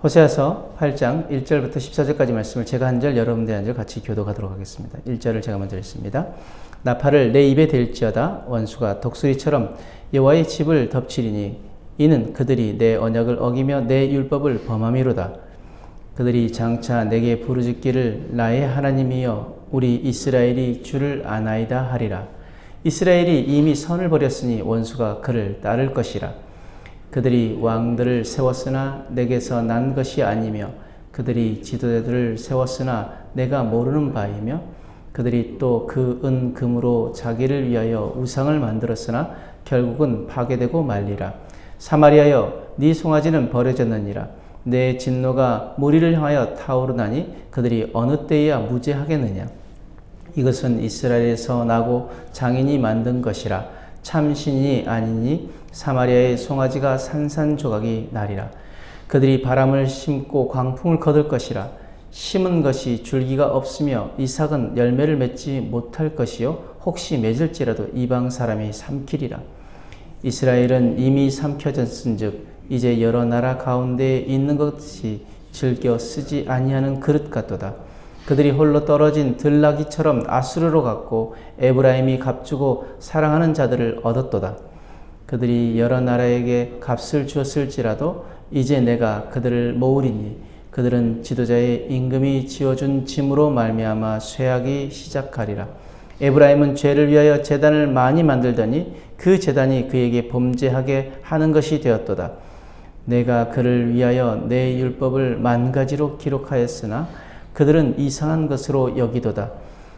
호세아서 8장 1절부터 14절까지 말씀을 제가 한 절, 여러분들 한 절 같이 교독하도록 하겠습니다. 1절을 제가 먼저 읽습니다. 나팔을 내 입에 댈지어다 원수가 독수리처럼 여호와의 집을 덮치리니 이는 그들이 내 언약을 어기며 내 율법을 범함이로다. 그들이 장차 내게 부르짖기를 나의 하나님이여 우리 이스라엘이 주를 아나이다 하리라. 이스라엘이 이미 선을 버렸으니 원수가 그를 따를 것이라. 그들이 왕들을 세웠으나 내게서 난 것이 아니며 그들이 지도자들을 세웠으나 내가 모르는 바이며 그들이 또 그 은 금으로 자기를 위하여 우상을 만들었으나 결국은 파괴되고 말리라. 사마리아여 네 송아지는 버려졌느니라. 내 진노가 무리를 향하여 타오르나니 그들이 어느 때에야 무죄하겠느냐. 이것은 이스라엘에서 나고 장인이 만든 것이라. 참신이 아니니 사마리아의 송아지가 산산조각이 나리라. 그들이 바람을 심고 광풍을 거둘 것이라. 심은 것이 줄기가 없으며 이삭은 열매를 맺지 못할 것이요 혹시 맺을지라도 이방 사람이 삼키리라. 이스라엘은 이미 삼켜졌은즉 이제 여러 나라 가운데에 있는 것이 즐겨 쓰지 아니하는 그릇 같도다. 그들이 홀로 떨어진 들나귀처럼 아수르로 갔고 에브라임이 값주고 사랑하는 자들을 얻었도다. 그들이 여러 나라에게 값을 주었을지라도 이제 내가 그들을 모으리니 그들은 지도자의 임금이 지어준 짐으로 말미암아 쇠하기 시작하리라. 에브라임은 죄를 위하여 제단을 많이 만들더니 그 제단이 그에게 범죄하게 하는 것이 되었도다. 내가 그를 위하여 내 율법을 만가지로 기록하였으나 그들은 이상한 것으로 여기도다.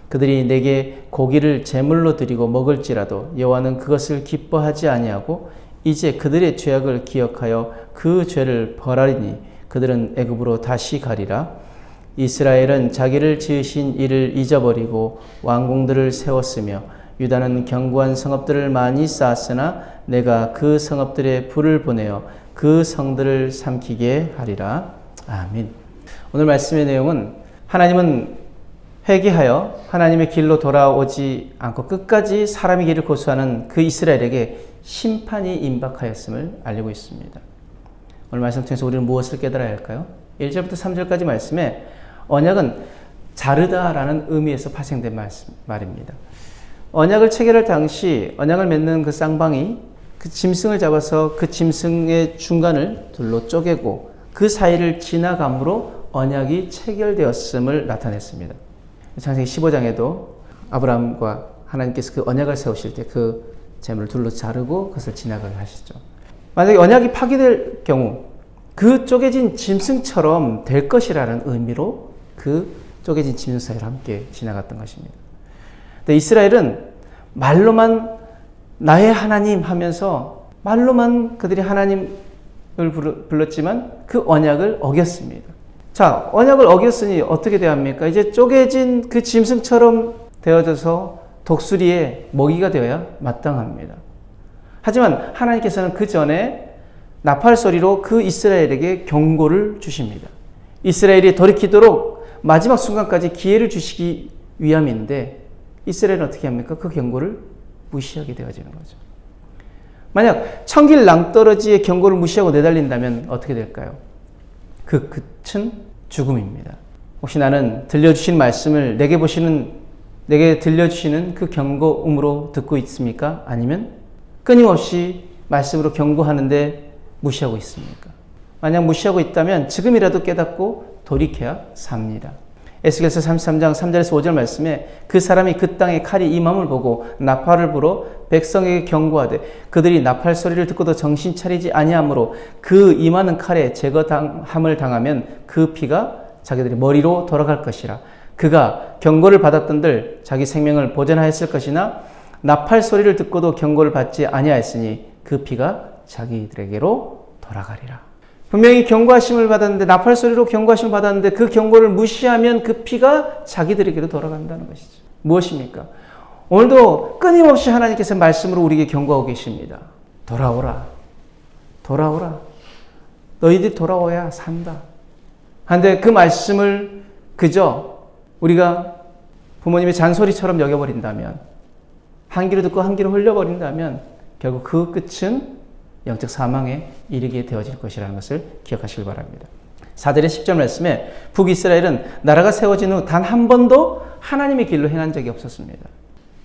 그들이 내게 고기를 제물로 드리고 먹을지라도 여호와는 그것을 기뻐하지 아니하고 이제 그들의 죄악을 기억하여 그 죄를 벌하리니 그들은 애굽으로 다시 가리라. 이스라엘은 자기를 지으신 이를 잊어버리고 왕궁들을 세웠으며 유다는 견고한 성읍들을 많이 쌓았으나 내가 그 성읍들에 불을 보내어 그 성들을 삼키게 하리라. 아멘. 오늘 말씀의 내용은 하나님은 회개하여 하나님의 길로 돌아오지 않고 끝까지 사람의 길을 고수하는 그 이스라엘에게 심판이 임박하였음을 알리고 있습니다. 오늘 말씀 통해서 우리는 무엇을 깨달아야 할까요? 1절부터 3절까지 말씀에 언약은 자르다라는 의미에서 파생된 말입니다. 언약을 체결할 당시 언약을 맺는 그 쌍방이 그 짐승을 잡아서 그 짐승의 중간을 둘로 쪼개고 그 사이를 지나감으로 언약이 체결되었음을 나타냈습니다. 창세기 15장에도 아브라함과 하나님께서 그 언약을 세우실 때 그 재물을 둘로 자르고 그것을 지나가게 하시죠. 만약에 언약이 파기될 경우 그 쪼개진 짐승처럼 될 것이라는 의미로 그 쪼개진 짐승 사이를 함께 지나갔던 것입니다. 근데 이스라엘은 말로만 나의 하나님 하면서 말로만 그들이 하나님을 불렀지만 그 언약을 어겼습니다. 자, 언약을 어겼으니 어떻게 돼야 합니까? 이제 쪼개진 그 짐승처럼 되어져서 독수리의 먹이가 되어야 마땅합니다. 하지만 하나님께서는 그 전에 나팔 소리로 그 이스라엘에게 경고를 주십니다. 이스라엘이 돌이키도록 마지막 순간까지 기회를 주시기 위함인데 이스라엘은 어떻게 합니까? 그 경고를 무시하게 되어지는 거죠. 만약 천길 낭떠러지의 경고를 무시하고 내달린다면 어떻게 될까요? 그 끝은 죽음입니다. 혹시 나는 들려주신 말씀을 내게 들려주시는 그 경고음으로 듣고 있습니까? 아니면 끊임없이 말씀으로 경고하는데 무시하고 있습니까? 만약 무시하고 있다면 지금이라도 깨닫고 돌이켜야 삽니다. 에스겔서 33장 3절에서 5절 말씀에 그 사람이 그 땅에 칼이 임함을 보고 나팔을 불어 백성에게 경고하되 그들이 나팔 소리를 듣고도 정신 차리지 아니하므로 그 임하는 칼에 제거함을 당하면 그 피가 자기들의 머리로 돌아갈 것이라. 그가 경고를 받았던들 자기 생명을 보존하였을 것이나 나팔 소리를 듣고도 경고를 받지 아니하였으니 그 피가 자기들에게로 돌아가리라. 분명히 경고하심을 받았는데 나팔 소리로 경고하심을 받았는데 그 경고를 무시하면 그 피가 자기들에게로 돌아간다는 것이죠. 무엇입니까? 오늘도 끊임없이 하나님께서 말씀으로 우리에게 경고하고 계십니다. 돌아오라. 돌아오라. 너희들이 돌아와야 산다. 그런데 그 말씀을 그저 우리가 부모님의 잔소리처럼 여겨버린다면 한 귀로 듣고 한 귀로 흘려버린다면 결국 그 끝은 영적 사망에 이르게 되어질 것이라는 것을 기억하시길 바랍니다. 4절의 10절 말씀에 북이스라엘은 나라가 세워진 후 단 한 번도 하나님의 길로 행한 적이 없었습니다.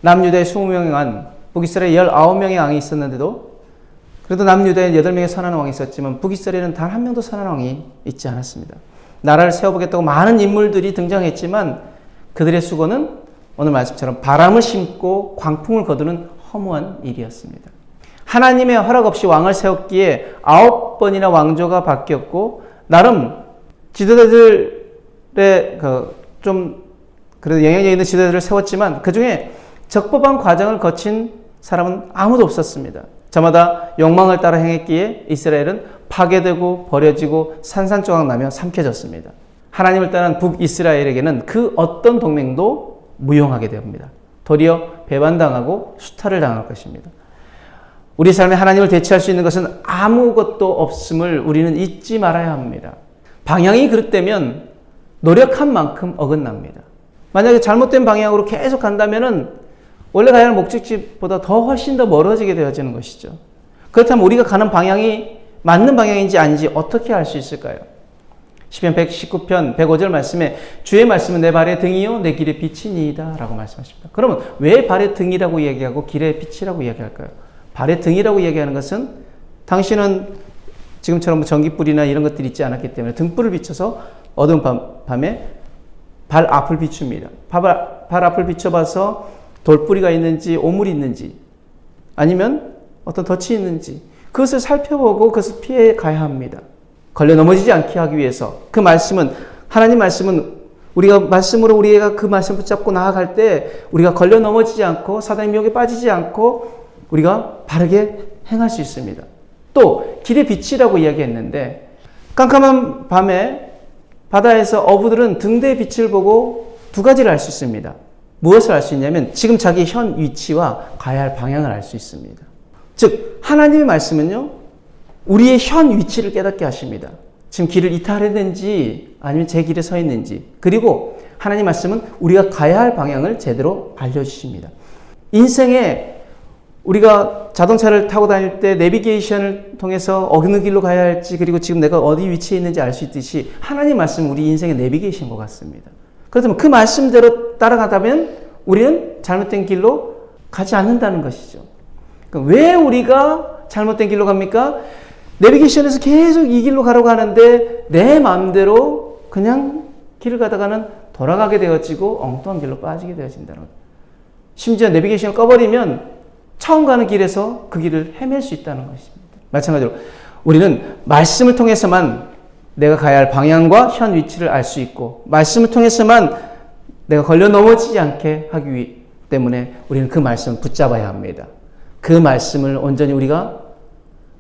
남유다에 20명의 북이스라엘 19명의 왕이 있었는데도 그래도 남유다에 8명의 선한 왕이 있었지만 북이스라엘은 단 한 명도 선한 왕이 있지 않았습니다. 나라를 세워보겠다고 많은 인물들이 등장했지만 그들의 수고는 오늘 말씀처럼 바람을 심고 광풍을 거두는 허무한 일이었습니다. 하나님의 허락 없이 왕을 세웠기에 9번이나 왕조가 바뀌었고 나름 지도자들의 좀 그래도 영향력 있는 지도자들을 세웠지만 그 중에 적법한 과정을 거친 사람은 아무도 없었습니다. 저마다 욕망을 따라 행했기에 이스라엘은 파괴되고 버려지고 산산조각 나며 삼켜졌습니다. 하나님을 떠난 북이스라엘에게는 그 어떤 동맹도 무용하게 됩니다. 도리어 배반당하고 수탈을 당할 것입니다. 우리 삶에 하나님을 대체할 수 있는 것은 아무것도 없음을 우리는 잊지 말아야 합니다. 방향이 그릇되면 노력한 만큼 어긋납니다. 만약에 잘못된 방향으로 계속 간다면은 원래 가야 할 목적지보다 훨씬 더 멀어지게 되어지는 것이죠. 그렇다면 우리가 가는 방향이 맞는 방향인지 아닌지 어떻게 알 수 있을까요? 시편 119편 105절 말씀에 주의 말씀은 내 발의 등이요 내 길의 빛이니이다 라고 말씀하십니다. 그러면 왜 발의 등이라고 얘기하고 길의 빛이라고 얘기할까요? 발의 등이라고 얘기하는 것은 당신은 지금처럼 전기불이나 이런 것들이 있지 않았기 때문에 등불을 비춰서 어두운 밤에 발 앞을 비춥니다. 발 앞을 비춰봐서 돌뿌리가 있는지 오물이 있는지 아니면 어떤 덫이 있는지 그것을 살펴보고 그것을 피해 가야 합니다. 걸려 넘어지지 않게 하기 위해서 그 말씀은 하나님 말씀은 우리가 말씀으로 우리가 그 말씀을 붙잡고 나아갈 때 우리가 걸려 넘어지지 않고 사단의 미혹에 빠지지 않고 우리가 바르게 행할 수 있습니다. 또 길의 빛이라고 이야기했는데 깜깜한 밤에 바다에서 어부들은 등대의 빛을 보고 두 가지를 알 수 있습니다. 무엇을 알 수 있냐면 지금 자기 현 위치와 가야 할 방향을 알 수 있습니다. 즉 하나님의 말씀은요 우리의 현 위치를 깨닫게 하십니다. 지금 길을 이탈했는지 아니면 제 길에 서 있는지 그리고 하나님 말씀은 우리가 가야 할 방향을 제대로 알려주십니다. 인생에 우리가 자동차를 타고 다닐 때 내비게이션을 통해서 어느 길로 가야 할지 그리고 지금 내가 어디 위치에 있는지 알 수 있듯이 하나님 말씀은 우리 인생의 내비게이션인 것 같습니다. 그렇다면 그 말씀대로 따라가다면 우리는 잘못된 길로 가지 않는다는 것이죠. 그러니까 왜 우리가 잘못된 길로 갑니까? 내비게이션에서 계속 이 길로 가려고 하는데 내 마음대로 그냥 길을 가다가는 돌아가게 되어지고 엉뚱한 길로 빠지게 되어진다는 거예요. 심지어 내비게이션을 꺼버리면 처음 가는 길에서 그 길을 헤맬 수 있다는 것입니다. 마찬가지로 우리는 말씀을 통해서만 내가 가야 할 방향과 현 위치를 알 수 있고 말씀을 통해서만 내가 걸려 넘어지지 않게 하기 때문에 우리는 그 말씀을 붙잡아야 합니다. 그 말씀을 온전히 우리가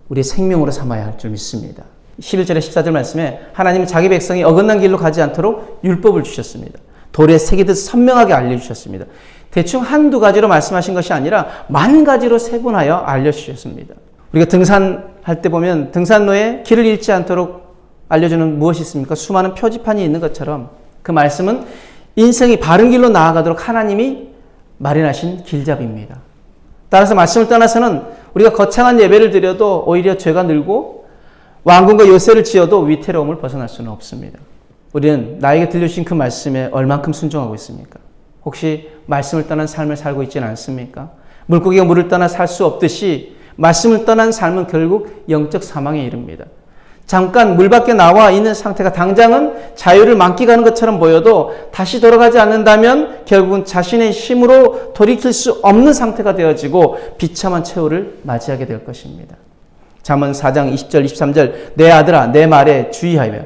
우리의 생명으로 삼아야 할 줄 믿습니다. 11절에 14절 말씀에 하나님은 자기 백성이 어긋난 길로 가지 않도록 율법을 주셨습니다. 돌에 새기듯 선명하게 알려주셨습니다. 대충 한두 가지로 말씀하신 것이 아니라 만 가지로 세분하여 알려주셨습니다. 우리가 등산할 때 보면 등산로에 길을 잃지 않도록 알려주는 무엇이 있습니까? 수많은 표지판이 있는 것처럼 그 말씀은 인생이 바른 길로 나아가도록 하나님이 마련하신 길잡이입니다. 따라서 말씀을 떠나서는 우리가 거창한 예배를 드려도 오히려 죄가 늘고 왕궁과 요새를 지어도 위태로움을 벗어날 수는 없습니다. 우리는 나에게 들려주신 그 말씀에 얼만큼 순종하고 있습니까? 혹시 말씀을 떠난 삶을 살고 있지는 않습니까? 물고기가 물을 떠나 살 수 없듯이 말씀을 떠난 삶은 결국 영적 사망에 이릅니다. 잠깐 물 밖에 나와 있는 상태가 당장은 자유를 만끽하는 것처럼 보여도 다시 돌아가지 않는다면 결국은 자신의 힘으로 돌이킬 수 없는 상태가 되어지고 비참한 최후를 맞이하게 될 것입니다. 잠언 4장 20절 23절 내 아들아 내 말에 주의하며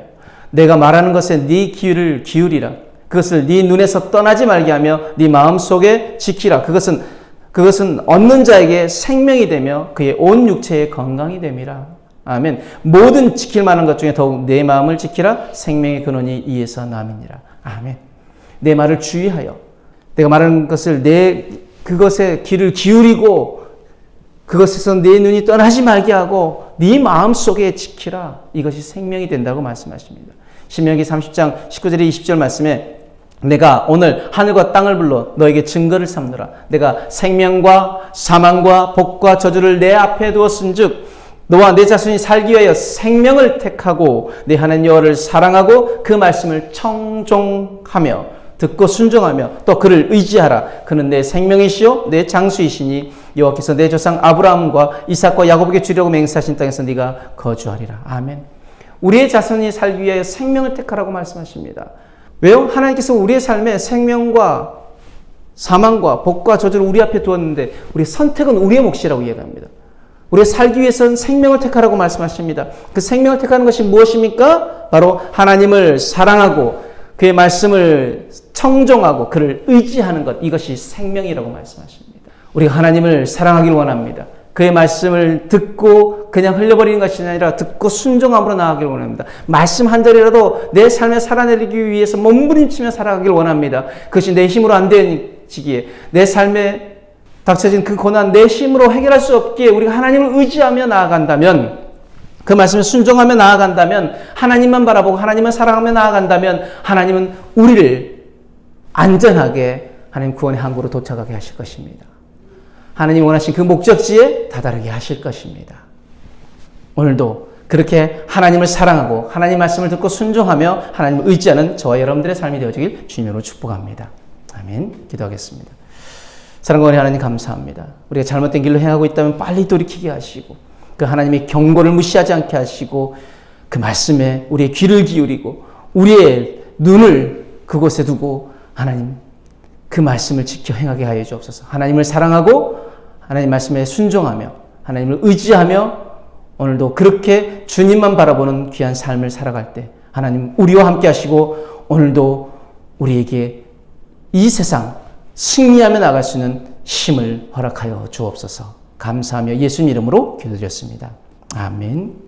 내가 말하는 것에 네 귀를 기울이라. 그것을 네 눈에서 떠나지 말게 하며 네 마음속에 지키라. 그것은 얻는 자에게 생명이 되며 그의 온 육체의 건강이 됨이라. 아멘. 모든 지킬 만한 것 중에 더욱 내 마음을 지키라. 생명의 근원이 이에서 남이니라. 아멘. 내 말을 주의하여 내가 말하는 것을 그것에 귀를 기울이고 그것에서 내 눈이 떠나지 말게 하고 네 마음속에 지키라. 이것이 생명이 된다고 말씀하십니다. 신명기 30장 19절에 20절 말씀에 내가 오늘 하늘과 땅을 불러 너에게 증거를 삼느라. 내가 생명과 사망과 복과 저주를 내 앞에 두었은즉 너와 내 자손이 살기 위하여 생명을 택하고 내 하나님 여호와를 사랑하고 그 말씀을 청종하며 듣고 순종하며 또 그를 의지하라. 그는 내 생명이시요 내 장수이시니 여호와께서 내 조상 아브라함과 이삭과 야곱에게 주려고 맹세하신 땅에서 네가 거주하리라. 아멘. 우리의 자손이 살기 위하여 생명을 택하라고 말씀하십니다. 왜요? 하나님께서 우리의 삶에 생명과 사망과 복과 저주를 우리 앞에 두었는데 우리의 선택은 우리의 몫이라고 이야기합니다. 우리가 살기 위해서는 생명을 택하라고 말씀하십니다. 그 생명을 택하는 것이 무엇입니까? 바로 하나님을 사랑하고 그의 말씀을 청종하고 그를 의지하는 것, 이것이 생명이라고 말씀하십니다. 우리가 하나님을 사랑하길 원합니다. 그의 말씀을 듣고 그냥 흘려버리는 것이 아니라 듣고 순종함으로 나아가길 원합니다. 말씀 한 절이라도 내 삶에 살아내기 위해서 몸부림치며 살아가길 원합니다. 그것이 내 힘으로 안 되지기에 내 삶에 닥쳐진 그 고난 내 힘으로 해결할 수 없기에 우리가 하나님을 의지하며 나아간다면, 그 말씀에 순종하며 나아간다면, 하나님만 바라보고 하나님만 사랑하며 나아간다면 하나님은 우리를 안전하게 하나님 구원의 항구로 도착하게 하실 것입니다. 하나님 원하신 그 목적지에 다다르게 하실 것입니다. 오늘도 그렇게 하나님을 사랑하고 하나님 말씀을 듣고 순종하며 하나님을 의지하는 저와 여러분들의 삶이 되어지길 주님으로 축복합니다. 아멘. 기도하겠습니다. 사랑과 은혜 하나님 감사합니다. 우리가 잘못된 길로 행하고 있다면 빨리 돌이키게 하시고 그 하나님의 경고를 무시하지 않게 하시고 그 말씀에 우리의 귀를 기울이고 우리의 눈을 그곳에 두고 하나님 그 말씀을 지켜 행하게 하여 주옵소서. 하나님을 사랑하고 하나님 말씀에 순종하며 하나님을 의지하며 오늘도 그렇게 주님만 바라보는 귀한 삶을 살아갈 때 하나님 우리와 함께 하시고 오늘도 우리에게 이 세상 승리하며 나갈 수 있는 힘을 허락하여 주옵소서. 감사하며 예수님 이름으로 기도드렸습니다. 아멘.